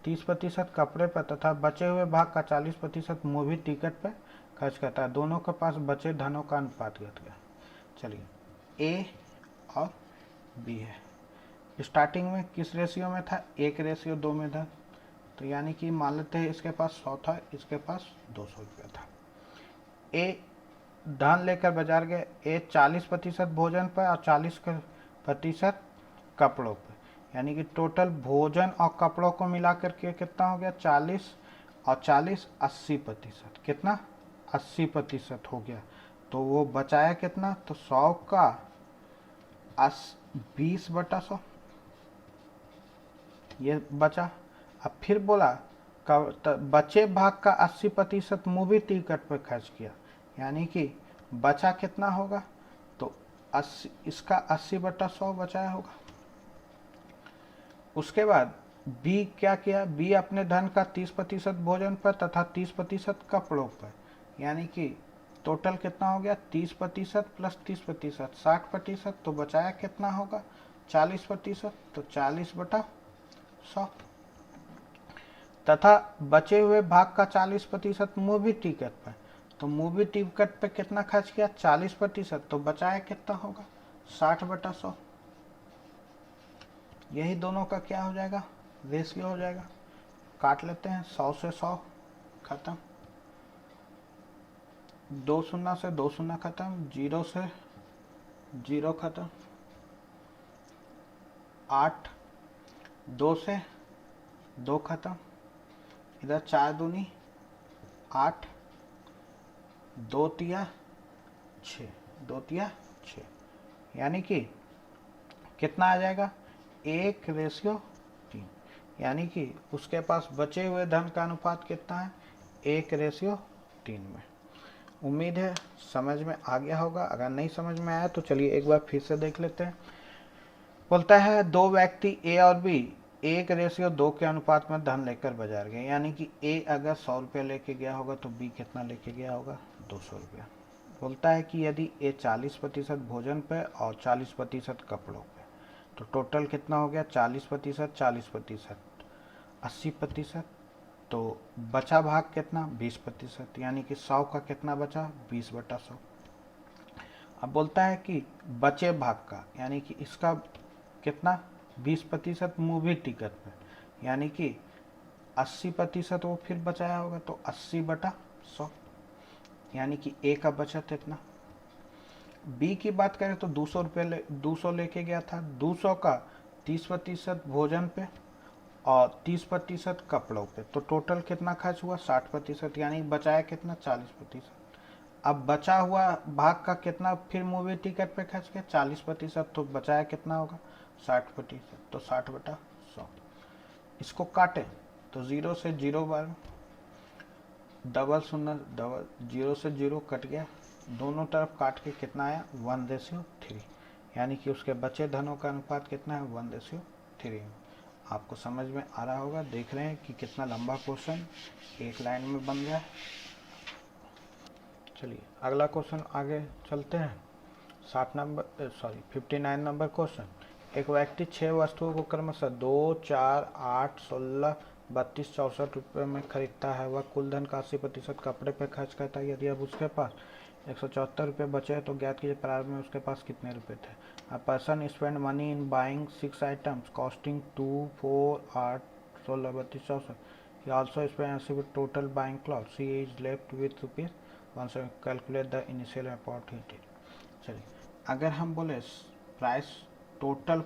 30% कपड़े पर तथा बचे हुए भाग का 40% मूवी टिकट पर खर्च करता है, दोनों के पास बचे धनों का अनुपात ज्ञात करें। चलिए ए और बी है, स्टार्टिंग में किस रेशियो में था 1:2 में था, तो यानी कि मान लेते हैं इसके पास 100 था, इसके पास 200 रुपया था। ए धन लेकर बाजार गए, ए 40% भोजन पर और 40% कपड़ों पर, यानी कि टोटल भोजन और कपड़ों को मिलाकर के कितना हो गया 40 और 40 80%, कितना 80% हो गया। तो वो बचाया कितना, तो 100 का 20/100 ये बचा। अब फिर बोला बचे भाग का 80% मूवी टिकट पर खर्च किया, यानी कि बचा कितना होगा, तो 80, इसका 80/100 बचाया होगा। उसके बाद बी क्या किया, बी अपने धन का 30% भोजन पर तथा 30% कपड़ों पर, यानी कि टोटल कितना हो गया 30% + 30% 60%, तो बचाया कितना होगा 40%, तो 40/100 तथा बचे हुए भाग का 40% मूवी टिकट पर, तो मूवी टिकट पे कितना खर्च किया 40%, तो बचाया कितना होगा 60/100। यही दोनों का क्या हो जाएगा रेशियो हो जाएगा। काट लेते हैं, 100 से 100 खत्म, 2 शून्य से 2 शून्य खत्म, 0 से 0 खत्म, 8, 2 से 2 खत्म, इधर 4 दूनी 8, 2 तिया 6, 2 तिया 6, यानी कि कितना आ जाएगा 1:3, यानी कि उसके पास बचे हुए धन का अनुपात कितना है 1:3 में। उम्मीद है समझ में आ गया होगा। अगर नहीं समझ में आया तो चलिए एक बार फिर से देख लेते हैं। बोलता है दो व्यक्ति ए और बी 1:2 के अनुपात में धन लेकर बाजार गए, यानी कि ए अगर 100 रुपया लेके गया होगा तो बी कितना लेके गया होगा 200 रुपया। बोलता है कि यदि ए 40% भोजन पे और 40% कपड़ों पे, तो टोटल कितना हो गया 40% 40% 80%, तो बचा भाग कितना 20%, यानी कि 100 का कितना बचा 20/100। अब बोलता है कि बचे भाग का, यानी कि इसका कितना 20% मूवी टिकट पे, यानी कि 80% वो फिर बचाया होगा, तो 80/100, यानी कि ए का बचत इतना। बी की बात करें तो 200 रुपये 200 लेके गया था, 200 का 30% भोजन पे और 30% कपड़ों पे, तो टोटल कितना खर्च हुआ 60%, यानी बचाया कितना 40%। अब बचा हुआ भाग का कितना फिर मूवी टिकट पे खर्च किया 40%, तो बचाया कितना होगा 60%, तो 60/100। इसको काटे तो 0 से 0 बार, डबल शून्य डबल, 0 से 0 कट गया, दोनों तरफ काट के कितना आया 1:3, यानी कि उसके बचे धनों का अनुपात कितना है 1:3। आपको समझ में आ रहा होगा। देख रहे हैं कि कितना लंबा क्वेश्चन एक लाइन में बन गया। चलिए अगला क्वेश्चन आगे चलते हैं। 59 नंबर क्वेश्चन। एक व्यक्ति 6 वस्तुओं को क्रमशः 2, 4, 8, 16, 32, 64 रुपये में खरीदता है। वह कुल धन का 80% कपड़े पर खर्च करता है। यदि अब उसके पास 174 रुपये बचे हैं तो ज्ञात कीजिए प्रारंभ में उसके पास कितने रुपए थे। A person spend money in buying 6 items costing 2, 4, 8, 16, 32, 64। He also spent 80 with total buying clothes. He is left with rupees 170. Calculate the initial amount he did. चलिए अगर हम बोले price total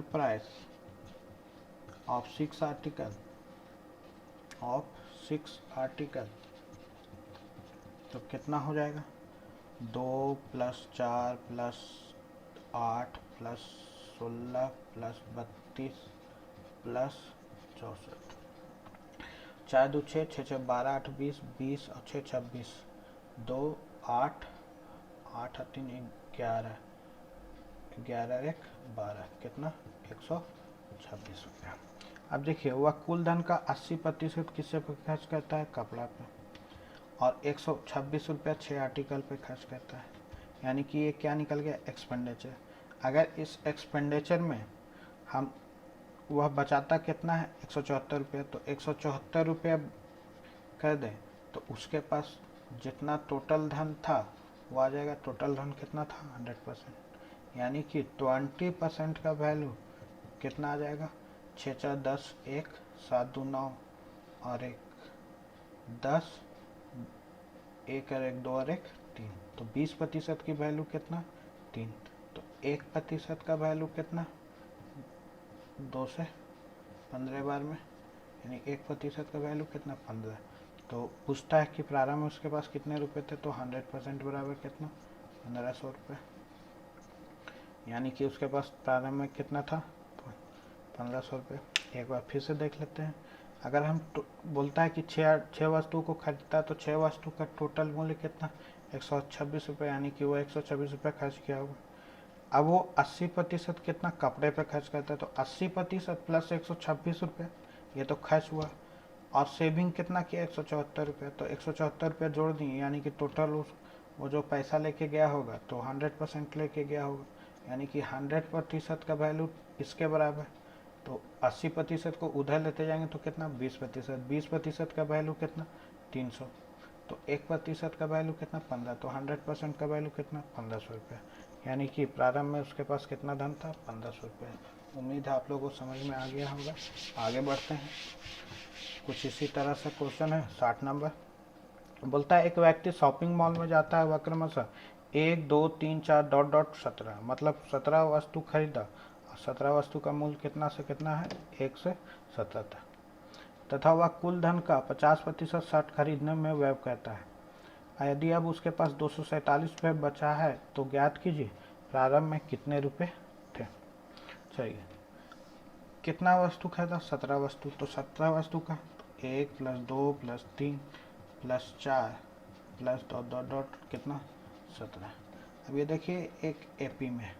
price of 6 article तो कितना हो जाएगा? 2 + 4 + 8 + 16 + 32 + 64। 4 2 6 6 6 12 8 20 20 और 6 26 2 8 8 3 11 11 1 12 कितना? 126 रुपया। अब देखिए वह कुल धन का 80% किससे पे खर्च करता है? कपड़ा पे। और 126 रुपया 6 आर्टिकल पे खर्च करता है। यानी कि ये क्या निकल गया? एक्सपेंडिचर। अगर इस एक्सपेंडिचर में हम वह बचाता कितना है? 174 रुपये। तो 174 रुपया कर दें तो उसके पास जितना टोटल धन था वो आ जाएगा। टोटल धन कितना था? 100%। यानी कि 20% का वैल्यू कितना आ जाएगा? 6 4 10 1 7 2 9 और 1 10 1 और 1 2 और 1 3। तो 20% की वैल्यू कितना? 3। तो 1% का वैल्यू कितना? 2 से 15 बार में, यानी 1% का वैल्यू कितना? 15। तो पूछता है कि प्रारंभ में उसके पास कितने रुपए थे, तो 100% बराबर कितना? 1500 रुपये। यानी कि उसके पास प्रारंभ में कितना था? 1500 रुपये। एक बार फिर से देख लेते हैं। अगर हम बोलता है कि 6 वस्तुओं को खरीदता है तो 6 वस्तु का टोटल मूल्य कितना? 126 रुपये। यानी कि वो 126 रुपये खर्च किया होगा। अब वो 80% कितना कपड़े पे खर्च करता है, तो 80% प्लस 126 रुपये ये तो खर्च हुआ। और सेविंग कितना किया? 174 रुपये। तो 174 रुपये जोड़ दिए, यानी कि टोटल वो जो पैसा लेके गया होगा तो 100% लेके गया होगा। यानी कि 100% का वैल्यू इसके बराबर। तो 80% को उधर लेते जाएंगे तो कितना? 20%। 20% का वैल्यू कितना? 300। तो 1% का वैल्यू कितना? 15। तो 100% का वैल्यू कितना? 1500 रुपये। यानी कि प्रारंभ में उसके पास कितना धन था? 1500 रुपये। उम्मीद है आप लोगों को समझ में आ गया होगा। आगे बढ़ते हैं। कुछ इसी तरह से क्वेश्चन है 60 नंबर। बोलता है एक व्यक्ति शॉपिंग मॉल में जाता है। वह क्रमशः 1 2 3 4 ... 17 मतलब 17 वस्तु खरीदा। और 17 वस्तु का मूल्य कितना से कितना है? 1 से 17 तक। तथा वह कुल धन का 50% शर्ट खरीदने में व्यय करता है। यदि अब उसके पास 247 रुपये बचा है तो ज्ञात कीजिए प्रारंभ में कितने रुपए थे। चलिए कितना वस्तु खरीदा? 17 वस्तु। तो 17 वस्तु का 1 + 2 + 3 + 4 + ... कितना? 17। अब ये देखिए एक एपी में,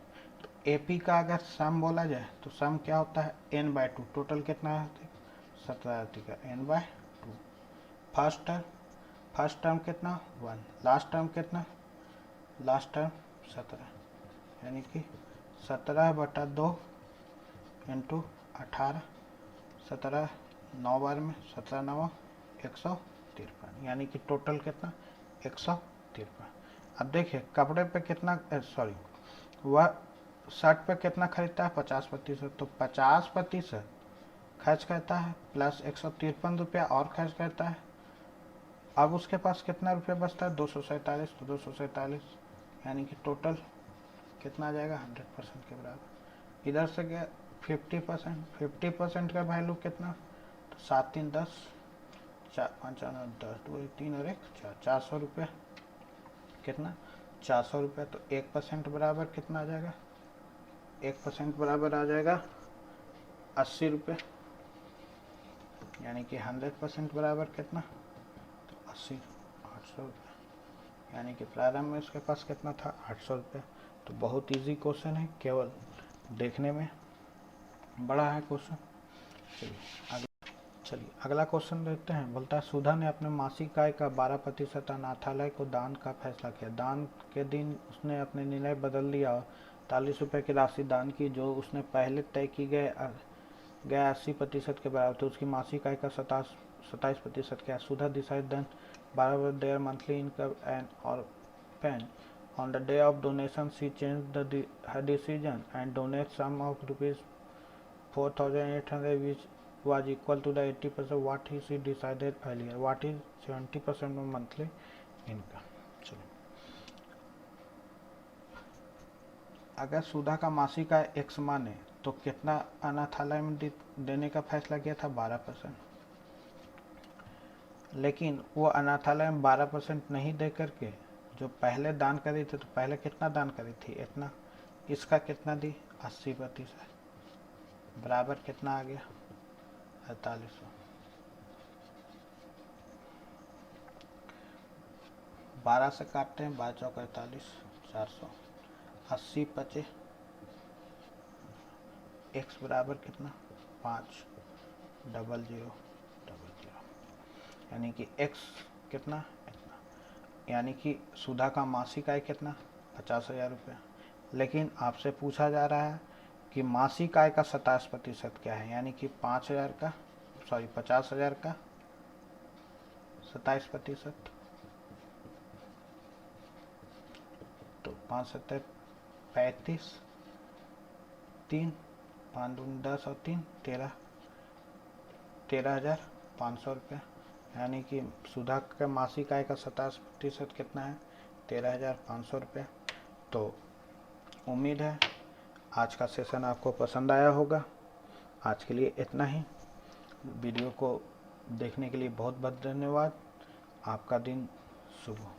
तो एपी का अगर सम बोला जाए तो सम क्या होता है? n/2। टोटल कितना है? 17 का n/2। फर्स्ट टर्म कितना? 1। लास्ट टर्म कितना? Last term 17। यानी कि 17/2 इंटू 18। 17 9 बार में 17 9 153। यानी कि टोटल कितना? 153। अब देखिए कपड़े पे कितना वह शर्ट पे कितना खरीदता है? 50%। तो 50% खर्च करता है प्लस 153 रुपया और खर्च करता है। अब उसके पास कितना रुपया बचता है? 247। तो 247 यानी कि टोटल कितना आ जाएगा? 100% के बराबर। इधर से गया 50%। 50% का वैल्यू कितना? तो 7 3 10 4 5 9 10 2 1 3 और 1 4 400 रुपया। कितना? 400 रुपया। तो 1% बराबर कितना आ जाएगा? 1% बराबर आ जाएगा 80 रुपये। यानी कि 100% बराबर कितना? तो 80 800 रुपये। यानी कि प्रारंभ में उसके पास कितना था? 800 रुपये। तो बहुत इजी क्वेश्चन है, केवल देखने में बड़ा है क्वेश्चन। चलिए आगे चलिए अगला क्वेश्चन देखते हैं। बोलता है सुधा ने अपने मासिक आय का 12% अनाथालय को दान का फैसला किया। दान के दिन उसने अपने निर्णय बदल दिया और 40 रुपये की राशि दान की, जो उसने पहले तय की गए 80% के बराबर थे। उसकी मासिक आय का 27% क्या है? Sudha decide then borrow their monthly income and or pen. On the day of donation, she changed her decision and donate sum of rupees 4,800, which was equal to the 80% what she decided earlier. What is 70% of monthly income? चलो, अगर सुधा का मासिक आय x माने तो कितना अनाथालय में देने का फैसला किया था? 12%। लेकिन वो अनाथालय में 12% नहीं दे करके जो पहले दान करी थी, तो पहले कितना दान करी थी? इतना। इसका कितना दी? 80%। बराबर कितना आ गया? 4800। 12 से काटते हैं, 12 चौक 48, 400। 80 बचे, x बराबर कितना? 5, 00, 00, यानी कि x कितना? इतना। यानी कि सुधा का मासिक आय कितना? 50,000 रुपये। लेकिन आपसे पूछा जा रहा है कि मासिक आय का 27% क्या है, यानी कि 50,000 का 27%। तो 5 7 35, 3 5 दूनी 10 और 3 13, 13,500 रुपये। यानी कि सुधा का मासिक आय का 27% कितना है? 13,500 रुपये। तो उम्मीद है आज का सेशन आपको पसंद आया होगा। आज के लिए इतना ही। वीडियो को देखने के लिए बहुत बहुत धन्यवाद। आपका दिन शुभ हो।